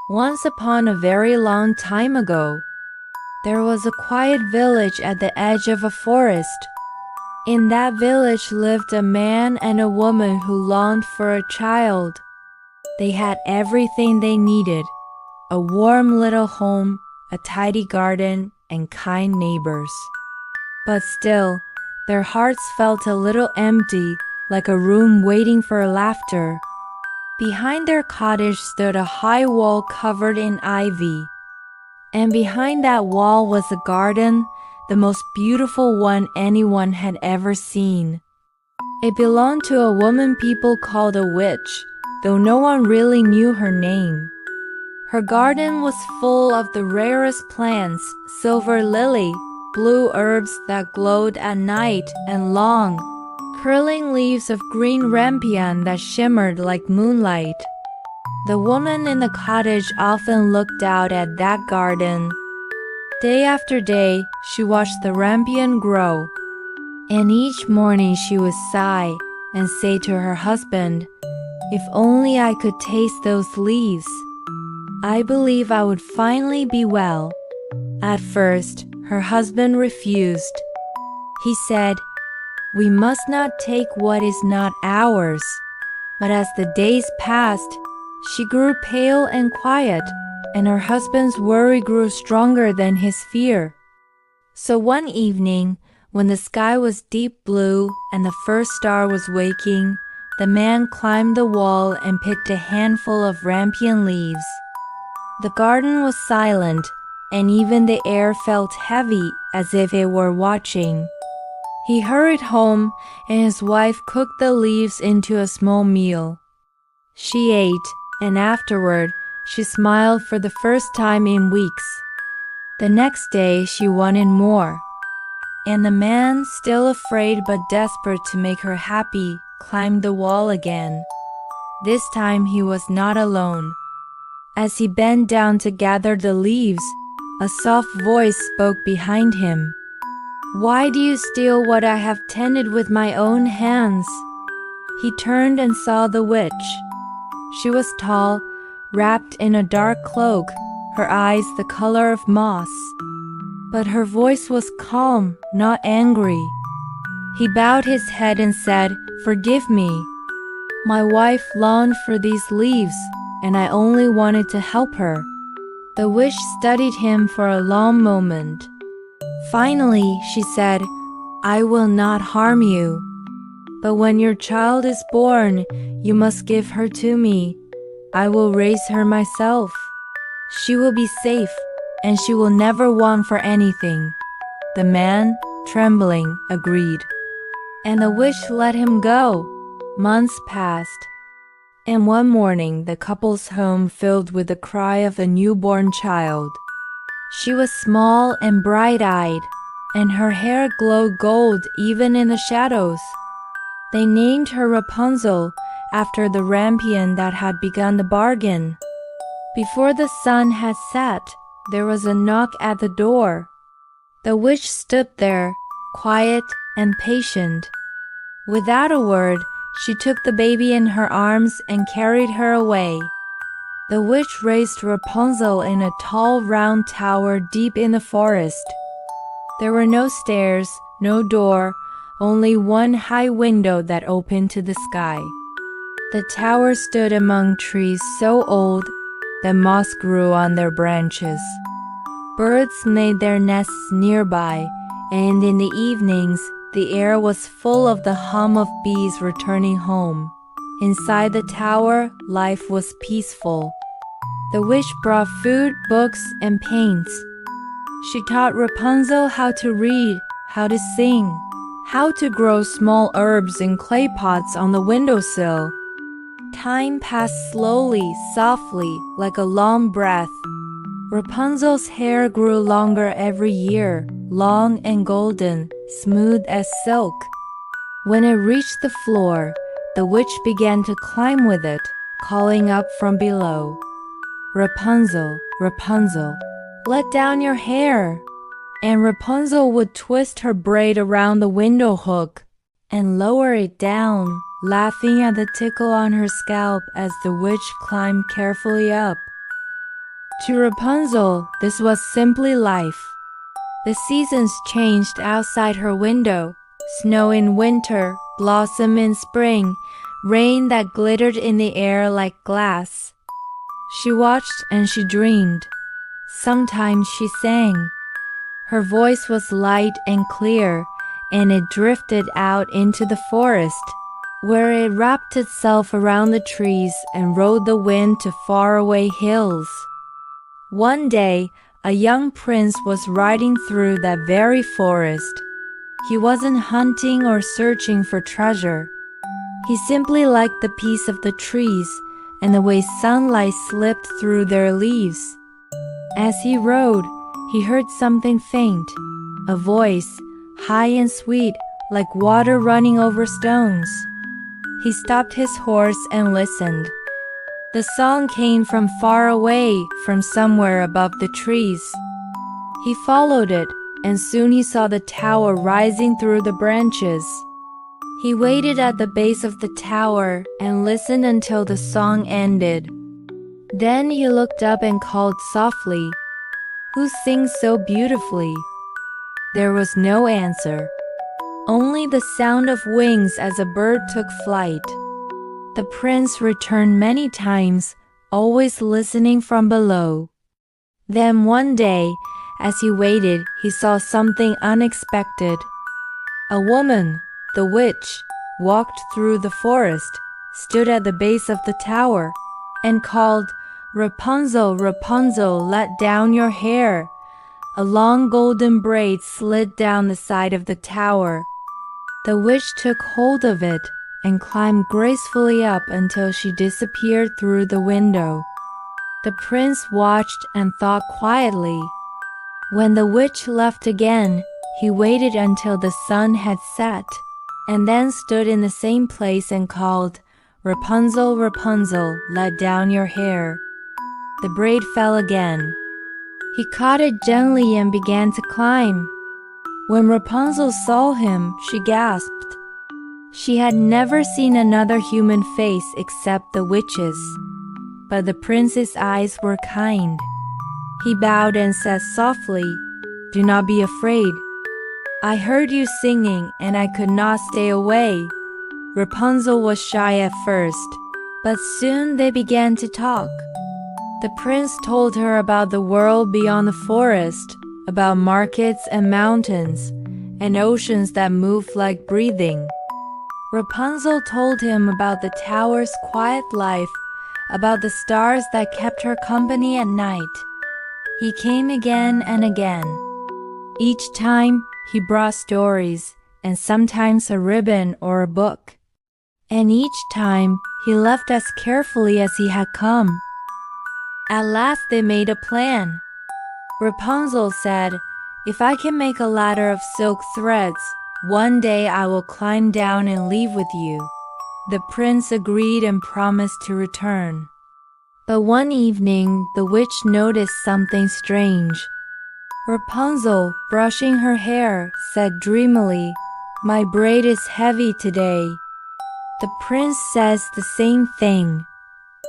Once upon a very long time ago, there was a quiet village at the edge of a forest. In that village lived a man and a woman who longed for a child. They had everything they needed: a warm little home, a tidy garden, and kind neighbors. But still, their hearts felt a little empty, like a room waiting for laughter. Behind their cottage stood a high wall covered in ivy. And behind that wall was a garden, the most beautiful one anyone had ever seen. It belonged to a woman people called a witch, though no one really knew her name. Her garden was full of the rarest plants: silver lily, blue herbs that glowed at night, and long, curling leaves of green rampion that shimmered like moonlight. The woman in the cottage often looked out at that garden. Day after day, she watched the rampion grow, and each morning she would sigh and say to her husband, "If only I could taste those leaves, I believe I would finally be well." At first, her husband refused. He said, "We must not take what is not ours." But as the days passed, she grew pale and quiet, and her husband's worry grew stronger than his fear. So one evening, when the sky was deep blue and the first star was waking, the man climbed the wall and picked a handful of rampion leaves. The garden was silent, and even the air felt heavy, as if it were watching. He hurried home, and his wife cooked the leaves into a small meal. She ate, and afterward, she smiled for the first time in weeks. The next day, she wanted more. And the man, still afraid but desperate to make her happy, climbed the wall again. This time he was not alone. As he bent down to gather the leaves, a soft voice spoke behind him. "Why do you steal what I have tended with my own hands?" He turned and saw the witch. She was tall, wrapped in a dark cloak, her eyes the color of moss. But her voice was calm, not angry. He bowed his head and said, "Forgive me. My wife longed for these leaves, and I only wanted to help her." The witch studied him for a long moment. Finally, she said, "I will not harm you. But when your child is born, you must give her to me. I will raise her myself. She will be safe, and she will never want for anything." The man, trembling, agreed. And the witch let him go. Months passed. And one morning, the couple's home filled with the cry of a newborn child. She was small and bright-eyed, and her hair glowed gold even in the shadows. They named her Rapunzel, after the rampion that had begun the bargain. Before the sun had set, there was a knock at the door. The witch stood there, quiet and patient. Without a word, she took the baby in her arms and carried her away. The witch raised Rapunzel in a tall round tower deep in the forest. There were no stairs, no door, only one high window that opened to the sky. The tower stood among trees so old that moss grew on their branches. Birds made their nests nearby, and in the evenings, the air was full of the hum of bees returning home. Inside the tower, life was peaceful. The witch brought food, books, and paints. She taught Rapunzel how to read, how to sing, how to grow small herbs in clay pots on the windowsill. Time passed slowly, softly, like a long breath. Rapunzel's hair grew longer every year, long and golden, smooth as silk. When it reached the floor, the witch began to climb with it, calling up from below, "Rapunzel, Rapunzel, let down your hair." And Rapunzel would twist her braid around the window hook and lower it down, laughing at the tickle on her scalp as the witch climbed carefully up. To Rapunzel, this was simply life. The seasons changed outside her window. Snow in winter, blossom in spring, rain that glittered in the air like glass. She watched and she dreamed. Sometimes she sang. Her voice was light and clear, and it drifted out into the forest, where it wrapped itself around the trees and rode the wind to faraway hills. One day, a young prince was riding through that very forest. He wasn't hunting or searching for treasure. He simply liked the peace of the trees and the way sunlight slipped through their leaves. As he rode, he heard something faint, a voice, high and sweet, like water running over stones. He stopped his horse and listened. The song came from far away, from somewhere above the trees. He followed it, and soon he saw the tower rising through the branches. He waited at the base of the tower and listened until the song ended. Then he looked up and called softly, "Who sings so beautifully?" There was no answer, only the sound of wings as a bird took flight. The prince returned many times, always listening from below. Then one day, as he waited, he saw something unexpected. A woman, the witch, walked through the forest, stood at the base of the tower, and called, "Rapunzel, Rapunzel, let down your hair." A long golden braid slid down the side of the tower. The witch took hold of it and climbed gracefully up until she disappeared through the window. The prince watched and thought quietly. When the witch left again, he waited until the sun had set, and then stood in the same place and called, "Rapunzel, Rapunzel, let down your hair." The braid fell again. He caught it gently and began to climb. When Rapunzel saw him, she gasped. She had never seen another human face except the witch's. But the prince's eyes were kind. He bowed and said softly, "Do not be afraid. I heard you singing and I could not stay away." Rapunzel was shy at first, but soon they began to talk. The prince told her about the world beyond the forest, about markets and mountains, and oceans that moved like breathing. Rapunzel told him about the tower's quiet life, about the stars that kept her company at night. He came again and again. Each time, he brought stories, and sometimes a ribbon or a book. And each time, he left as carefully as he had come. At last they made a plan. Rapunzel said, "If I can make a ladder of silk threads, one day I will climb down and leave with you." The prince agreed and promised to return. But one evening, the witch noticed something strange. Rapunzel, brushing her hair, said dreamily, "My braid is heavy today." The prince says the same thing.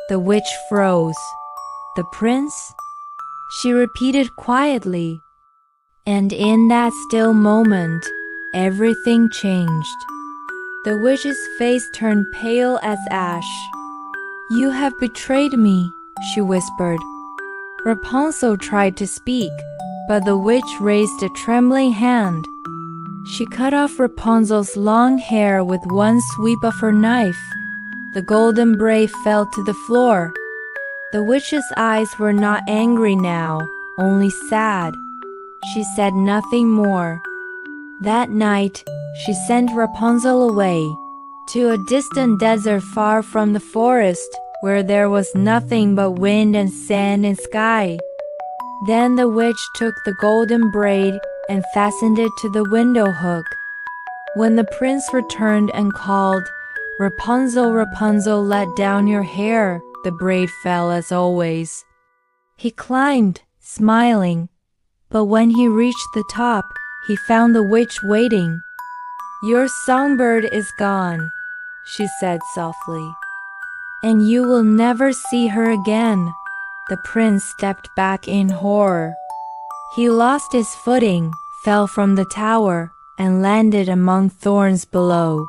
The witch froze. "The prince?" She repeated quietly. And in that still moment, everything changed. The witch's face turned pale as ash. "You have betrayed me," she whispered. Rapunzel tried to speak, but the witch raised a trembling hand. She cut off Rapunzel's long hair with one sweep of her knife. The golden braid fell to the floor. The witch's eyes were not angry now, only sad. She said nothing more. That night, she sent Rapunzel away to a distant desert far from the forest, where there was nothing but wind and sand and sky. Then the witch took the golden braid and fastened it to the window hook. When the prince returned and called, "Rapunzel, Rapunzel, let down your hair," the braid fell as always. He climbed, smiling, but when he reached the top, he found the witch waiting. "Your songbird is gone," she said softly, "and you will never see her again." The prince stepped back in horror. He lost his footing, fell from the tower, and landed among thorns below.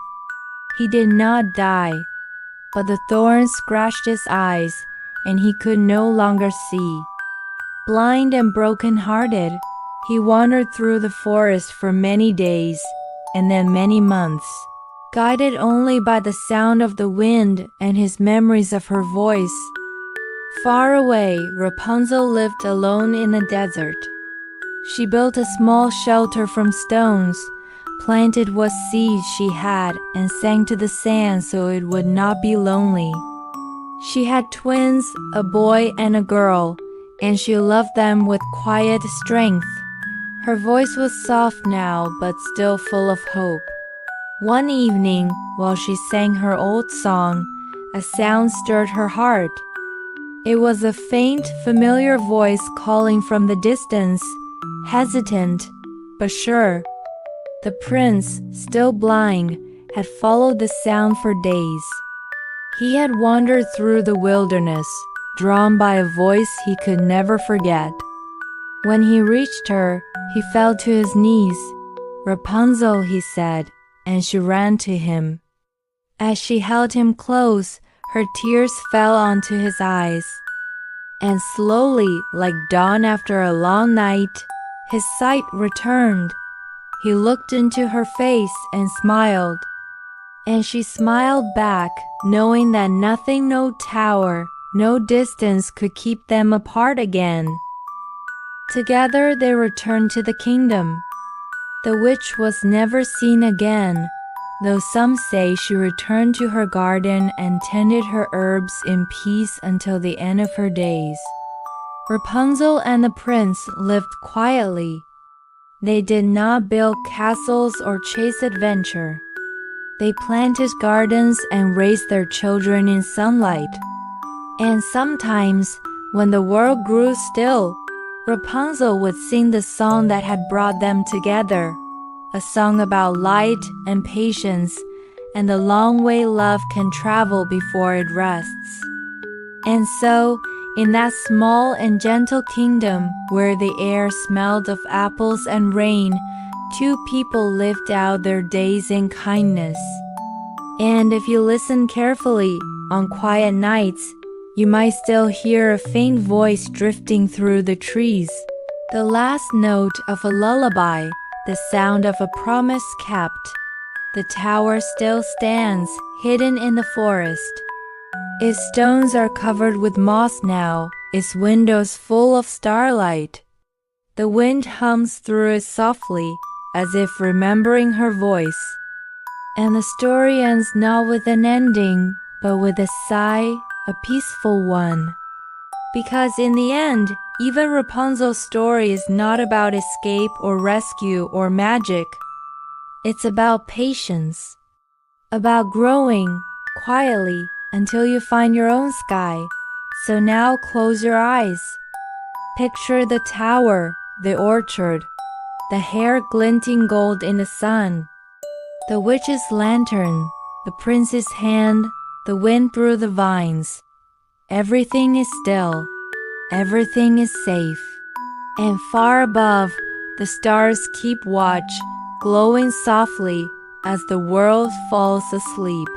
He did not die, but the thorns scratched his eyes, and he could no longer see. Blind and broken-hearted, he wandered through the forest for many days, and then many months, guided only by the sound of the wind and his memories of her voice. Far away, Rapunzel lived alone in the desert. She built a small shelter from stones, planted what seeds she had, and sang to the sand so it would not be lonely. She had twins, a boy and a girl, and she loved them with quiet strength. Her voice was soft now, but still full of hope. One evening, while she sang her old song, a sound stirred her heart. It was a faint, familiar voice calling from the distance, hesitant, but sure. The prince, still blind, had followed the sound for days. He had wandered through the wilderness, drawn by a voice he could never forget. When he reached her, he fell to his knees. "Rapunzel," he said, and she ran to him. As she held him close, her tears fell onto his eyes. And slowly, like dawn after a long night, his sight returned. He looked into her face and smiled. And she smiled back, knowing that nothing, no tower, no distance could keep them apart again. Together they returned to the kingdom. The witch was never seen again, though some say she returned to her garden and tended her herbs in peace until the end of her days. Rapunzel and the prince lived quietly. They did not build castles or chase adventure. They planted gardens and raised their children in sunlight. And sometimes, when the world grew still, Rapunzel would sing the song that had brought them together, a song about light and patience and the long way love can travel before it rests. And so, in that small and gentle kingdom where the air smelled of apples and rain, two people lived out their days in kindness. And if you listen carefully, on quiet nights, you might still hear a faint voice drifting through the trees, the last note of a lullaby, the sound of a promise kept. The tower still stands, hidden in the forest. Its stones are covered with moss now, its windows full of starlight. The wind hums through it softly, as if remembering her voice. And the story ends not with an ending, but with a sigh, a peaceful one. Because in the end, even Rapunzel's story is not about escape or rescue or magic. It's about patience, about growing quietly until you find your own sky. So now close your eyes. Picture the tower, the orchard, the hair glinting gold in the sun, the witch's lantern, the prince's hand, the wind through the vines. Everything is still, everything is safe. And far above, the stars keep watch, glowing softly as the world falls asleep.